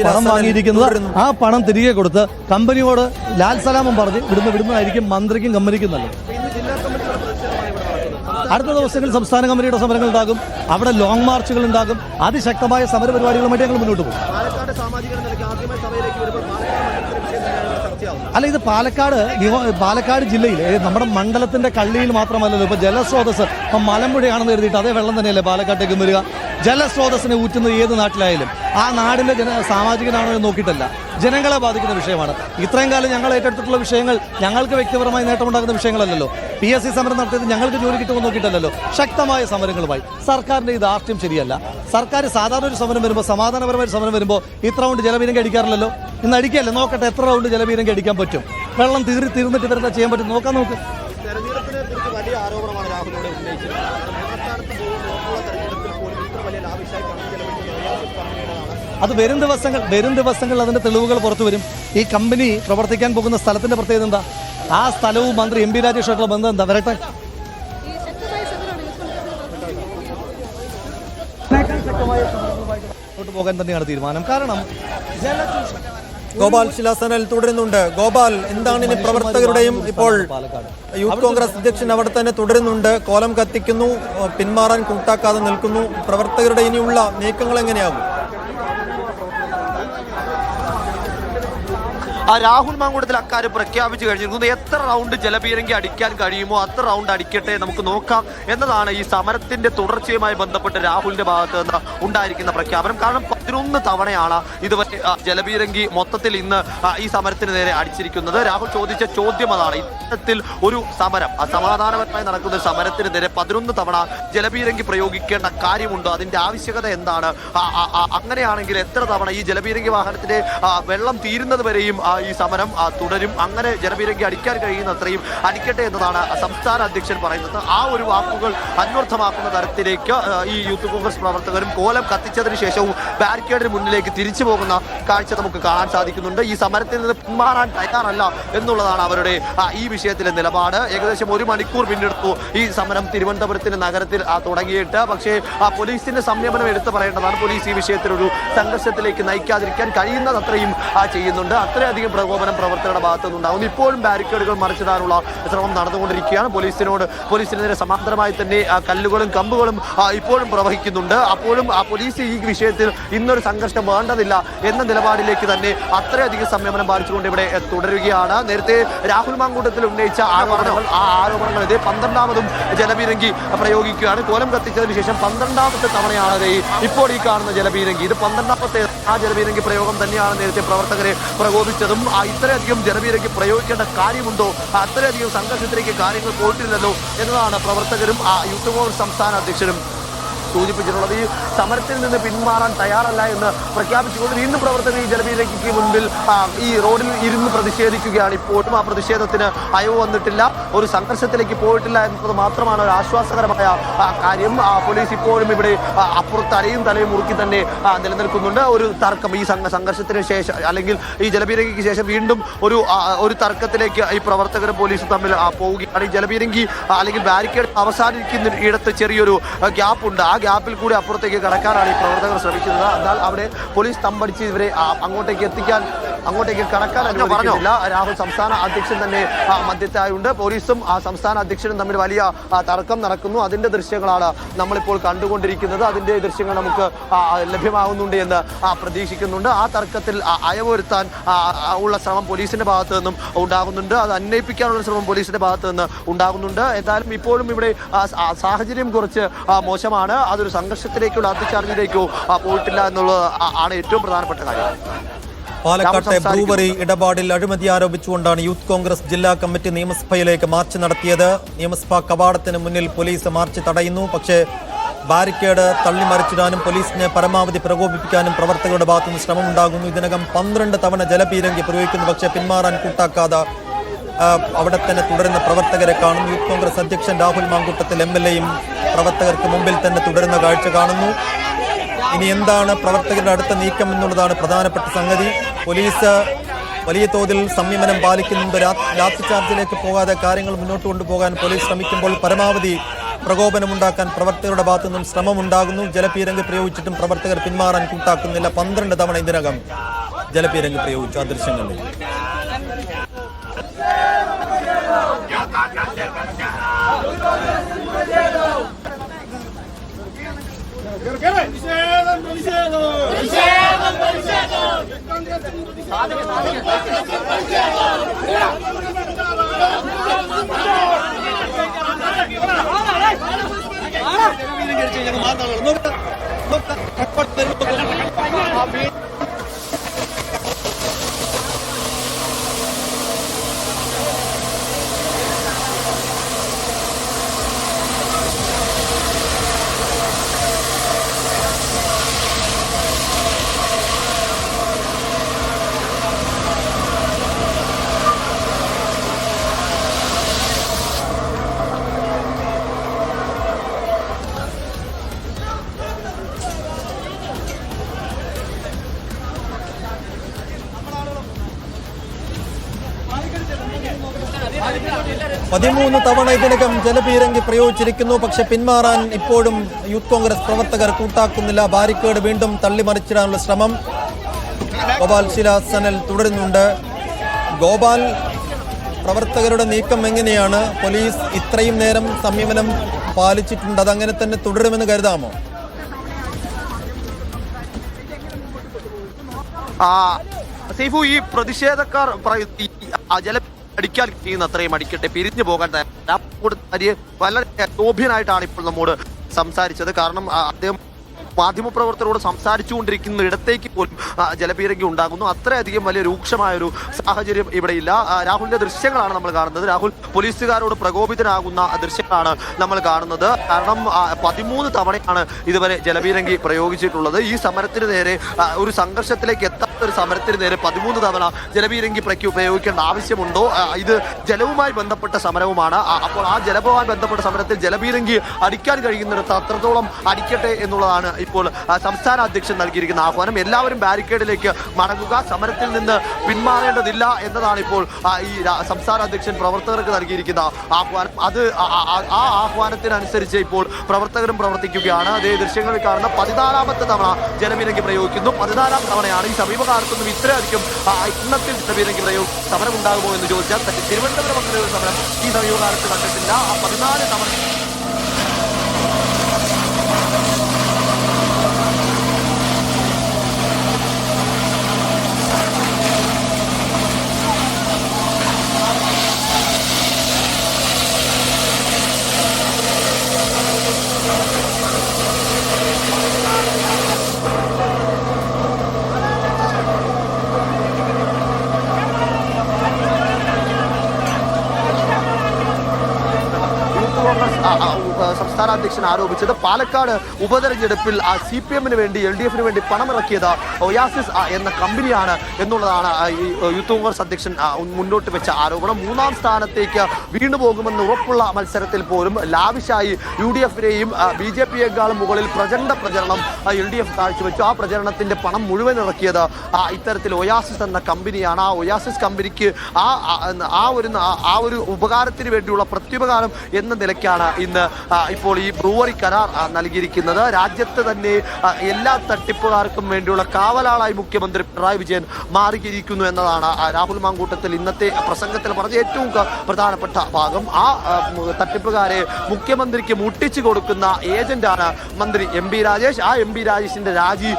പണം വാങ്ങിയിരിക്കുന്നത് ആ പണം തിരികെ കൊടുത്ത് കമ്പനിയോട് ലാൽ സലാമും പറഞ്ഞ് വിടുന്നതായിരിക്കും മന്ത്രിക്കും കമ്പനിക്കും നല്ലത്. അടുത്ത ദിവസങ്ങളിൽ സംസ്ഥാന കമ്മിറ്റിയുടെ സമരങ്ങൾ ഉണ്ടാകും, അവിടെ ലോങ് മാർച്ചുകൾ ഉണ്ടാകും, അതിശക്തമായ സമര പരിപാടികളുമായിട്ട് ഞങ്ങൾ മുന്നോട്ട് പോകും. അല്ല, ഇത് പാലക്കാട് ജില്ലയിൽ നമ്മുടെ മണ്ഡലത്തിന്റെ കള്ളിയിൽ മാത്രമല്ലല്ലോ. ഇപ്പൊ ജലസ്രോതസ് ഇപ്പം മലമ്പുഴയാണെന്ന് കരുതിയിട്ട് അതേ വെള്ളം തന്നെയല്ലേ പാലക്കാട്ടേക്ക് വരിക. ജലസ്രോതസ്സിനെ ഊറ്റുന്നത് ഏത് നാട്ടിലായാലും ആ നാടിന്റെ സാമാജികനാണോ എന്ന് നോക്കിയിട്ടല്ല, ജനങ്ങളെ ബാധിക്കുന്ന വിഷയമാണ്. ഇത്രയും കാലം ഞങ്ങൾ ഏറ്റെടുത്തിട്ടുള്ള വിഷയങ്ങൾ ഞങ്ങൾക്ക് വ്യക്തിപരമായി നേട്ടമുണ്ടാകുന്ന വിഷയങ്ങളല്ലല്ലോ. PSC സമരം നടത്തിയത് ഞങ്ങൾക്ക് ജോലി കിട്ടുമെന്ന് നോക്കിയിട്ടല്ലോ. ശക്തമായ സമരങ്ങളുമായി സർക്കാരിന്റെ ഈ ധാർഷ്ട്യം ശരിയല്ല. സർക്കാർ സാധാരണ ഒരു സമരം വരുമ്പോൾ, സമാധാനപരമായ ഒരു സമരം വരുമ്പോൾ ഇത്ര റൗണ്ട് ജലപീരങ്കി അടിക്കാറില്ലല്ലോ. ഇന്ന് അടിക്കല്ലേ, നോക്കട്ടെ എത്ര റൗണ്ട് ജലപീരങ്കി അടിക്കാൻ പറ്റും. വെള്ളം തീർന്നിട്ട് ഇവരെന്താ ചെയ്യാൻ പറ്റും നോക്കാം. നോക്ക്, തെരഞ്ഞെടുപ്പിനെ കുറിച്ച് വലിയ ആരോപണമാണ് രാഹുലിനോട് ഉന്നയിച്ചത്. അത് വരും ദിവസങ്ങൾ അതിന്റെ തെളിവുകൾ പുറത്തു വരും. ഈ കമ്പനി പ്രവർത്തിക്കാൻ പോകുന്ന സ്ഥലത്തിന്റെ പ്രത്യേകത എന്താ? ആ സ്ഥലവും മന്ത്രി MP രാജേഷുമായിട്ടുള്ള ബന്ധം എന്താ? വരട്ടെ. പോകാൻ തന്നെയാണ് തീരുമാനം. കാരണം ഗോപാൽ ശിലാസനൽ തുടരുന്നുണ്ട്. ഗോപാൽ, എന്താണ് ഇനി പ്രവർത്തകരുടെയും ഇപ്പോൾ യൂത്ത് കോൺഗ്രസ് അധ്യക്ഷൻ അവിടെ തന്നെ തുടരുന്നുണ്ട്, കോലം കത്തിക്കുന്നു, പിന്മാറാൻ കൂട്ടാക്കാതെ നിൽക്കുന്നു. പ്രവർത്തകരുടെ ഇനിയുള്ള നീക്കങ്ങൾ എങ്ങനെയാകും? രാഹുൽ മാങ്കൂട്ടത്തിൽ അക്കാര്യം പ്രഖ്യാപിച്ചു കഴിഞ്ഞിരിക്കുന്നു. എത്ര റൗണ്ട് ജലപീരങ്കി അടിക്കാൻ കഴിയുമോ അത്ര റൗണ്ട് അടിക്കട്ടെ, നമുക്ക് നോക്കാം എന്നതാണ് ഈ സമരത്തിന്റെ തുടർച്ചയുമായി ബന്ധപ്പെട്ട് രാഹുലിന്റെ ഭാഗത്ത് നിന്ന് ഉണ്ടായിരിക്കുന്ന പ്രഖ്യാപനം. കാരണം 11 തവണയാണ് ഇതുവരെ ജലപീരങ്കി മൊത്തത്തിൽ ഇന്ന് ഈ സമരത്തിന് നേരെ അടിച്ചിരിക്കുന്നത്. രാഹുൽ ചോദിച്ച ചോദ്യം അതാണ്. ഇത്തരത്തിൽ ഒരു സമരം, സമാധാനപരമായി നടക്കുന്ന ഒരു സമരത്തിന് നേരെ 11 തവണ ജലപീരങ്കി പ്രയോഗിക്കേണ്ട കാര്യമുണ്ടോ? അതിന്റെ ആവശ്യകത എന്താണ്? അങ്ങനെയാണെങ്കിൽ എത്ര തവണ ഈ ജലപീരങ്കി വാഹനത്തിന്റെ വെള്ളം തീരുന്നത് വരെയും ഈ സമരം തുടരും? അങ്ങനെ ജലപീരങ്കി അടിക്കാൻ കഴിയുന്ന അത്രയും അടിക്കട്ടെ എന്നതാണ് സംസ്ഥാന അധ്യക്ഷൻ പറയുന്നത്. ആ ഒരു വാക്കുകൾ അന്വർത്ഥമാക്കുന്ന തരത്തിലേക്ക് ഈ യൂത്ത് കോൺഗ്രസ് പ്രവർത്തകരും കോലം കത്തിച്ചതിന് ശേഷവും ബാരിക്കേഡിന് മുന്നിലേക്ക് തിരിച്ചു പോകുന്ന കാഴ്ച നമുക്ക് കാണാൻ സാധിക്കുന്നുണ്ട്. ഈ സമരത്തിൽ നിന്ന് പിന്മാറാൻ തയ്യാറല്ല എന്നുള്ളതാണ് അവരുടെ ഈ വിഷയത്തിലെ നിലപാട്. ഏകദേശം 1 മണിക്കൂർ പിന്നിടുത്തു ഈ സമരം തിരുവനന്തപുരത്തിന്റെ നഗരത്തിൽ തുടങ്ങിയിട്ട്. പക്ഷേ പോലീസിന്റെ സംയമനം എടുത്തു പറയേണ്ടതാണ്. പോലീസ് ഈ വിഷയത്തിൽ ഒരു സംഘർഷത്തിലേക്ക് നയിക്കാതിരിക്കാൻ കഴിയുന്നതത്രയും ചെയ്യുന്നുണ്ട്. അത്രയധികം പ്രകോപനം പ്രവർത്തകരുടെ ഭാഗത്തു നിന്നുണ്ടാകുന്നു. ഇപ്പോഴും ബാരിക്കേഡുകൾ മറിച്ചിടാനുള്ള ശ്രമം നടന്നുകൊണ്ടിരിക്കുകയാണ്. പോലീസിനെതിരെ സമാന്തരമായി തന്നെ കല്ലുകളും കമ്പുകളും ഇപ്പോഴും പ്രവഹിക്കുന്നുണ്ട്. അപ്പോഴും പോലീസ് ഈ വിഷയത്തിൽ ഇന്നൊരു സംഘർഷം വേണ്ടതില്ല എന്ന നിലപാടിലേക്ക് തന്നെ അത്രയധികം സംയമനം പാലിച്ചുകൊണ്ട് ഇവിടെ തുടരുകയാണ്. നേരത്തെ രാഹുൽ മാങ്കൂട്ടത്തിൽ ഉന്നയിച്ച ആരോപണങ്ങൾ ഇത് 12ാമതും ജലപീരങ്കി പ്രയോഗിക്കുകയാണ്. കോലം കത്തിച്ചതിന് ശേഷം 12ാമത്തെ തവണയാണ് ഇപ്പോൾ ഈ കാണുന്ന ജലപീരങ്കി. ഇത് 12ാമത്തെ ആ ജലപീരങ്കി പ്രയോഗം തന്നെയാണ് നേരത്തെ പ്രവർത്തകരെ പ്രകോപിച്ചതും. ഇത്രയധികം ജലപീരങ്കി പ്രയോഗിക്കേണ്ട കാര്യമുണ്ടോ? അത്രയധികം സംഘർഷത്തിലേക്ക് കാര്യങ്ങൾ പോയിട്ടില്ലല്ലോ എന്നതാണ് പ്രവർത്തകരും യൂത്ത് കോൺഗ്രസ് സംസ്ഥാന അധ്യക്ഷനും സൂചിപ്പിച്ചിട്ടുള്ളത്. ഈ സമരത്തിൽ നിന്ന് പിന്മാറാൻ തയ്യാറല്ല എന്ന് പ്രഖ്യാപിച്ചുകൊണ്ട് വീണ്ടും പ്രവർത്തകർ ഈ ജലപീരങ്കിക്ക് മുൻപിൽ ഈ റോഡിൽ ഇരുന്ന് പ്രതിഷേധിക്കുകയാണ്. ഇപ്പോഴും ആ പ്രതിഷേധത്തിന് അയവ് വന്നിട്ടില്ല, ഒരു സംഘർഷത്തിലേക്ക് പോയിട്ടില്ല എന്നത് മാത്രമാണ് ഒരു ആശ്വാസകരമായ കാര്യം. പോലീസ് ഇപ്പോഴും ഇവിടെ അപ്പുറത്ത് അരയും തലയും മുറുക്കി തന്നെ നിലനിൽക്കുന്നുണ്ട്. ഒരു തർക്കം ഈ സംഘർഷത്തിന് ശേഷം അല്ലെങ്കിൽ ഈ ജലപീരങ്കിക്ക് ശേഷം വീണ്ടും ഒരു തർക്കത്തിലേക്ക് ഈ പ്രവർത്തകരും പോലീസും തമ്മിൽ പോവുകയാണ്. ഈ ജലപീരങ്കി അല്ലെങ്കിൽ ബാരിക്കേഡ് അവസാനിക്കുന്ന ഇടത്ത് ചെറിയൊരു ഗ്യാപ്പ് ഉണ്ട്. ആ ഗ്യാപ്പിൽ കൂടി അപ്പുറത്തേക്ക് കടക്കാനാണ് ഈ പ്രവർത്തകർ ശ്രമിക്കുന്നത്. എന്നാൽ അവിടെ പോലീസ് തമ്പടിച്ച് ഇവരെ അങ്ങോട്ടേക്ക് എത്തിക്കാൻ അങ്ങോട്ടേക്ക് കടക്കാൻ അനുവദിക്കുന്നില്ല. രാഹുൽ സംസ്ഥാന അധ്യക്ഷൻ തന്നെ മധ്യത്തായുണ്ട്. പോലീസും സംസ്ഥാന അധ്യക്ഷനും തമ്മിൽ വലിയ തർക്കം നടക്കുന്നു. അതിന്റെ ദൃശ്യങ്ങളാണ് നമ്മളിപ്പോൾ കണ്ടുകൊണ്ടിരിക്കുന്നത്. അതിന്റെ ദൃശ്യങ്ങൾ നമുക്ക് ലഭ്യമാകുന്നുണ്ട് എന്ന് പ്രതീക്ഷിക്കുന്നുണ്ട്. ആ തർക്കത്തിൽ അയവൊരുത്താൻ ഉള്ള ശ്രമം പോലീസിന്റെ ഭാഗത്തു നിന്നും ഉണ്ടാകുന്നുണ്ട്. അത് അന്വയിപ്പിക്കാനുള്ള ശ്രമം പോലീസിന്റെ ഭാഗത്തു നിന്ന് ഉണ്ടാകുന്നുണ്ട്. എന്തായാലും ഇപ്പോഴും ഇവിടെ സാഹചര്യം കുറച്ച് മോശമാണ്. അതൊരു സംഘർഷത്തിലേക്കോ ലാത്തിച്ചാർജിലേക്കോ പോയിട്ടില്ല എന്നുള്ളത് ആണ് ഏറ്റവും പ്രധാനപ്പെട്ട കാര്യം. പാലക്കാട്ടെ ബ്രൂവറി ഇടപാടിൽ അഴിമതി ആരോപിച്ചുകൊണ്ടാണ് യൂത്ത് കോൺഗ്രസ് ജില്ലാ കമ്മിറ്റി നിയമസഭയിലേക്ക് മാർച്ച് നടത്തിയത്. നിയമസഭാ കവാടത്തിന് മുന്നിൽ പോലീസ് മാർച്ച് തടയുന്നു. പക്ഷേ ബാരിക്കേഡ് തള്ളിമറിച്ചിടാനും പോലീസിനെ പരമാവധി പ്രകോപിപ്പിക്കാനും പ്രവർത്തകരുടെ ഭാഗത്തുനിന്ന് ശ്രമമുണ്ടാകുന്നു. ഇതിനകം 12 തവണ ജലപീരങ്കി പ്രയോഗിക്കുന്നു. പക്ഷേ പിന്മാറാൻ കൂട്ടാക്കാതെ അവിടെ തന്നെ തുടരുന്ന പ്രവർത്തകരെ കാണും. യൂത്ത് കോൺഗ്രസ് അധ്യക്ഷൻ രാഹുൽ മാങ്കൂട്ടത്തിൽ MLAയും പ്രവർത്തകർക്ക് മുമ്പിൽ തന്നെ തുടരുന്ന കാഴ്ച കാണുന്നു. ഇനി എന്താണ് പ്രവർത്തകരുടെ അടുത്ത നീക്കം എന്നുള്ളതാണ് പ്രധാനപ്പെട്ട സംഗതി. പോലീസ് വലിയ തോതിൽ സംയമനം പാലിക്കുന്നുണ്ട്. ലാത്തിചാർജിലേക്ക് പോകാതെ കാര്യങ്ങൾ മുന്നോട്ട് കൊണ്ടുപോകാൻ പോലീസ് ശ്രമിക്കുമ്പോൾ പരമാവധി പ്രകോപനമുണ്ടാക്കാൻ പ്രവർത്തകരുടെ ഭാഗത്തു നിന്നും ശ്രമമുണ്ടാകുന്നു. ജലപീരങ്കി പ്രയോഗിച്ചിട്ടും പ്രവർത്തകർ പിന്മാറാൻ കൂട്ടാക്കുന്നില്ല. 12 തവണ ഇതിനകം ജലപീരങ്കി പ്രയോഗിച്ചു. ആ ദൃശ്യങ്ങളിൽ പതിമൂന്ന് തവണ ഇതിനകം ജലപീരങ്കി പ്രയോഗിച്ചിരിക്കുന്നു. പക്ഷെ പിന്മാറാൻ ഇപ്പോഴും യൂത്ത് കോൺഗ്രസ് പ്രവർത്തകർ കൂട്ടാക്കുന്നില്ല. ബാരിക്കേഡ് വീണ്ടും തള്ളിമറിച്ചിടാനുള്ള ശ്രമം ഗോപാൽ ശിലാസനൽ തുടരുന്നുണ്ട്. ഗോപാൽ, പ്രവർത്തകരുടെ നീക്കം എങ്ങനെയാണ്? പോലീസ് ഇത്രയും നേരം സംയമനം പാലിച്ചിട്ടുണ്ട്. അതങ്ങനെ തന്നെ തുടരുമെന്ന് കരുതാമോ? സൈഫു, ഈ പ്രതിഷേധക്കാർ ജല അടിക്കാൻ ചെയ്യുന്ന അത്രയും അടിക്കട്ടെ, പിരിഞ്ഞു പോകാൻ വളരെ ശോഭ്യനായിട്ടാണ് ഇപ്പോൾ നമ്മോട് സംസാരിച്ചത്. കാരണം അദ്ദേഹം മാധ്യമപ്രവർത്തകരോട് സംസാരിച്ചുകൊണ്ടിരിക്കുന്ന ഇടത്തേക്ക് പോലും ജലപീരങ്കി ഉണ്ടാകുന്നു. അത്രയധികം വലിയ രൂക്ഷമായൊരു സാഹചര്യം ഇവിടെയില്ല. രാഹുലിന്റെ ദൃശ്യങ്ങളാണ് നമ്മൾ കാണുന്നത്. രാഹുൽ പോലീസുകാരോട് പ്രകോപിതനാകുന്ന ദൃശ്യങ്ങളാണ് നമ്മൾ കാണുന്നത്. കാരണം 13 തവണയാണ് ഇതുവരെ ജലപീരങ്കി പ്രയോഗിച്ചിട്ടുള്ളത്. ഈ സമരത്തിന് നേരെ, ഒരു സംഘർഷത്തിലേക്ക് എത്താത്ത ഒരു സമരത്തിന് നേരെ 13 തവണ ജലപീരങ്കി പ്രയോഗിക്കേണ്ട ആവശ്യമുണ്ടോ? ഇത് ജലവുമായി ബന്ധപ്പെട്ട സമരവുമാണ്. അപ്പോൾ ആ ജലവുമായി ബന്ധപ്പെട്ട സമരത്തിൽ ജലപീരങ്കി അടിക്കാൻ കഴിയുന്നിടത്ത് അത്രത്തോളം അടിക്കട്ടെ എന്നുള്ളതാണ് ഇപ്പോൾ സംസ്ഥാന അധ്യക്ഷൻ നൽകിയിരിക്കുന്ന ആഹ്വാനം. എല്ലാവരും ബാരിക്കേഡിലേക്ക് മടങ്ങുക, സമരത്തിൽ നിന്ന് പിന്മാറേണ്ടതില്ല എന്നതാണ് ഇപ്പോൾ ഈ സംസ്ഥാന അധ്യക്ഷൻ പ്രവർത്തകർക്ക് നൽകിയിരിക്കുന്ന ആഹ്വാനം. അത് ആ ആഹ്വാനത്തിനനുസരിച്ച് ഇപ്പോൾ പ്രവർത്തകരും പ്രവർത്തിക്കുകയാണ്. അതേ ദൃശ്യങ്ങളിൽ കാണുന്ന 14ാമത്തെ തവണ ജലപീരങ്കി പ്രയോഗിക്കുന്നു. 14ാം തവണയാണ്. ഈ സമീപകാലത്തൊന്നും ഇത്രയധികം എണ്ണത്തിൽ ജലപീരങ്കി സമരം ഉണ്ടാകുമോ എന്ന് ചോദിച്ചാൽ തിരുവനന്തപുരം അങ്ങനെ ഒരു സമരം ഈ സമീപകാലത്ത് കണ്ടിട്ടില്ല. 14 തവണ സംസ്ഥാന അധ്യക്ഷൻ ആരോപിച്ചത് പാലക്കാട് ഉപതെരഞ്ഞെടുപ്പിൽ CPM-ന് വേണ്ടി LDF-ന് വേണ്ടി പണമിറക്കിയത് ഒയാസിസ് എന്ന കമ്പനിയാണ് എന്നുള്ളതാണ് ഈ യൂത്ത് കോൺഗ്രസ് അധ്യക്ഷൻ മുന്നോട്ട് വെച്ച ആരോപണം. 3ാം സ്ഥാനത്തേക്ക് വീണ്ടുപോകുമെന്ന് ഉറപ്പുള്ള മത്സരത്തിൽ പോലും ലാവിഷായി UDF-നെയും BJP-യേക്കാളും മുകളിൽ പ്രചണ്ഡ പ്രചരണം LDF കാഴ്ചവെച്ചു. ആ പ്രചരണത്തിന്റെ പണം മുഴുവൻ ഇറക്കിയത് ഇത്തരത്തിൽ ഒയാസിസ് എന്ന കമ്പനിയാണ്. ആ ഒയാസിസ് കമ്പനിക്ക് ആ ഒരു ഉപകാരത്തിന് വേണ്ടിയുള്ള പ്രത്യുപകാരം എന്ന നിലയ്ക്കാണ് ഇന്ന് ഇപ്പോൾ ഈ ബ്രൂവറി കരാർ നൽകിയിരിക്കുന്നത്. രാജ്യത്ത് തന്നെ എല്ലാ തട്ടിപ്പുകാർക്കും വേണ്ടിയുള്ള കാവലാളായി മുഖ്യമന്ത്രി പിണറായി വിജയൻ മാറിയിരിക്കുന്നു എന്നതാണ് രാഹുൽ മാങ്കൂട്ടത്തിൽ ഇന്നത്തെ പ്രസംഗത്തിൽ പറഞ്ഞ ഏറ്റവും പ്രധാനപ്പെട്ട ഭാഗം. ആ തട്ടിപ്പുകാരെ മുഖ്യമന്ത്രിക്ക് മുട്ടിച്ചു കൊടുക്കുന്ന ഏജന്റാണ് മന്ത്രി MP രാജേഷ്. ആ MP രാജേഷിന്റെ രാജി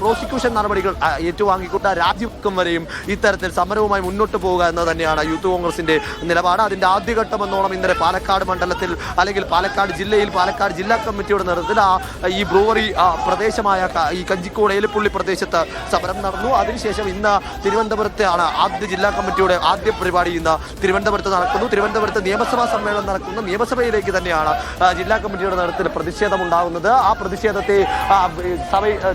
പ്രോസിക്യൂഷൻ നടപടികൾ ഏറ്റുവാങ്ങിക്കൊണ്ട് രാജിവെക്കും വരെയും ഇത്തരത്തിൽ സമരവുമായി മുന്നോട്ട് പോവുക എന്ന് തന്നെയാണ് യൂത്ത് കോൺഗ്രസിന്റെ നിലപാട്. അതിന്റെ ആദ്യഘട്ടം എന്നോണം ഇന്നലെ പാലക്കാട് മണ്ഡലത്തിൽ അല്ലെങ്കിൽ പാലക്കാട് ജില്ലയിൽ പാലക്കാട് ജില്ലാ കമ്മിറ്റിയുടെ നേതൃത്വത്തിൽ ഈ ബ്രൂവറി പ്രദേശമായ ഈ കഞ്ചിക്കോട് ഏലപ്പുള്ളി പ്രദേശത്ത് സമരം നടന്നു. അതിനുശേഷം ഇന്ന് തിരുവനന്തപുരത്താണ് ആദ്യ ജില്ലാ കമ്മിറ്റിയുടെ ആദ്യ പരിപാടി ഇന്ന് തിരുവനന്തപുരത്ത് നടക്കുന്നു. തിരുവനന്തപുരത്ത് നിയമസഭാ സമ്മേളനം നടക്കുന്നു. നിയമസഭയിലേക്ക് തന്നെയാണ് ജില്ലാ കമ്മിറ്റിയുടെ നേതൃത്വത്തിൽ പ്രതിഷേധം ഉണ്ടാകുന്നത്. ആ പ്രതിഷേധത്തെ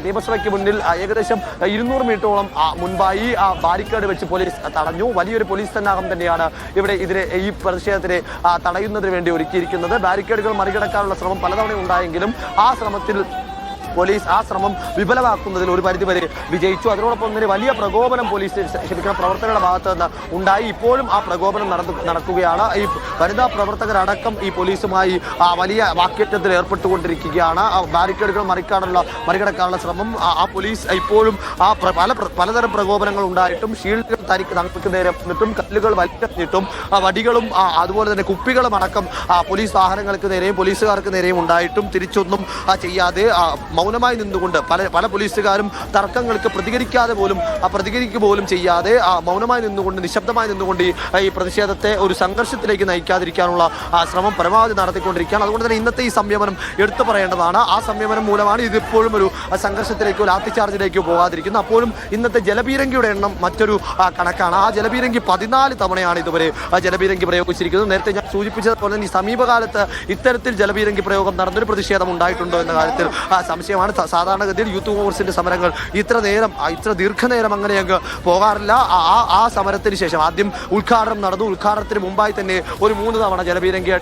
നിയമസഭയ്ക്ക് മുന്നിൽ ഏകദേശം 200 മീറ്ററോളം മുൻപായി ബാരിക്കേഡ് വെച്ച് പോലീസ് തടഞ്ഞു. വലിയൊരു പോലീസ് സന്നാഹം തന്നെയാണ് ഇവിടെ ഈ പ്രതിഷേധത്തിനെ തടയുന്നതിന് വേണ്ടി ഒരുക്കിയിരിക്കുന്നത്. ബാരിക്കേഡുകൾ മറികടക്കാനുള്ള ശ്രമം പലതവണ ഉണ്ടായെങ്കിലും ആ ശ്രമം വിഫലമാക്കുന്നതിൽ ഒരു പരിധിവരെ വിജയിച്ചു. അതിനോടൊപ്പം തന്നെ വലിയ പ്രകോപനം പ്രവർത്തകരുടെ ഭാഗത്ത് നിന്ന് ഉണ്ടായി. ഇപ്പോഴും ആ പ്രകോപനം നടക്കുകയാണ്. ഈ വനിതാ പ്രവർത്തകരടക്കം ഈ പോലീസുമായി വലിയ വാക്കേറ്റത്തിൽ ഏർപ്പെട്ടുകൊണ്ടിരിക്കുകയാണ്. ബാരിക്കേഡുകൾ മറികടക്കാനുള്ള ശ്രമം ആ പോലീസ് ഇപ്പോഴും പലതരം പ്രകോപനങ്ങൾ ഉണ്ടായിട്ടും ഷീൽഡുകൾ തങ്ങൾക്ക് നേരെ വന്നിട്ടും കല്ലുകൾ വലിച്ചിട്ടും വടികളും അതുപോലെ തന്നെ കുപ്പികളും അടക്കം പോലീസ് വാഹനങ്ങൾക്ക് നേരെയും പോലീസുകാർക്ക് നേരെയും ഉണ്ടായിട്ടും തിരിച്ചൊന്നും ചെയ്യാതെ മൗനമായി നിന്നുകൊണ്ട് പല പോലീസുകാരും തർക്കങ്ങൾക്ക് പ്രതികരിക്കുക പോലും ചെയ്യാതെ മൗനമായി നിന്നുകൊണ്ട് നിശബ്ദമായി നിന്നുകൊണ്ട് ഈ പ്രതിഷേധത്തെ ഒരു സംഘർഷത്തിലേക്ക് നയിക്കാതിരിക്കാനുള്ള ശ്രമം പരമാവധി നടത്തിക്കൊണ്ടിരിക്കുകയാണ്. അതുകൊണ്ട് തന്നെ ഇന്നത്തെ ഈ സംയമനം എടുത്തു പറയേണ്ടതാണ്. ആ സംയമനം മൂലമാണ് ഇതിപ്പോഴും ഒരു സംഘർഷത്തിലേക്കോ ലാത്തിചാർജിലേക്കോ പോകാതിരിക്കുന്നത്. അപ്പോഴും ഇന്നത്തെ ജലപീരങ്കിയുടെ എണ്ണം മറ്റൊരു കണക്കാണ്. ആ ജലപീരങ്കി 14 തവണയാണ് ഇതുവരെ ജലപീരങ്കി പ്രയോഗിച്ചിരിക്കുന്നത്. നേരത്തെ ഞാൻ സൂചിപ്പിച്ചതുപോലെ തന്നെ ഈ സമീപകാലത്ത് ഇത്തരത്തിൽ ജലപീരങ്കി പ്രയോഗം നടന്നൊരു പ്രതിഷേധം ഉണ്ടായിട്ടുണ്ടോ എന്ന കാര്യത്തിൽ സംശയമാണ്. സാധാരണഗതിയിൽ യൂത്ത് കോൺഗ്രസിന്റെ സമരങ്ങൾ ഇത്ര ദീർഘനേരം അങ്ങനെ അങ്ങ് പോകാറില്ല. ആ സമരത്തിന് ശേഷം ആദ്യം ഉദ്ഘാടനം നടന്നു. ഉദ്ഘാടനത്തിന് മുമ്പായി തന്നെ ഒരു 3 തവണ ജലപീരങ്കി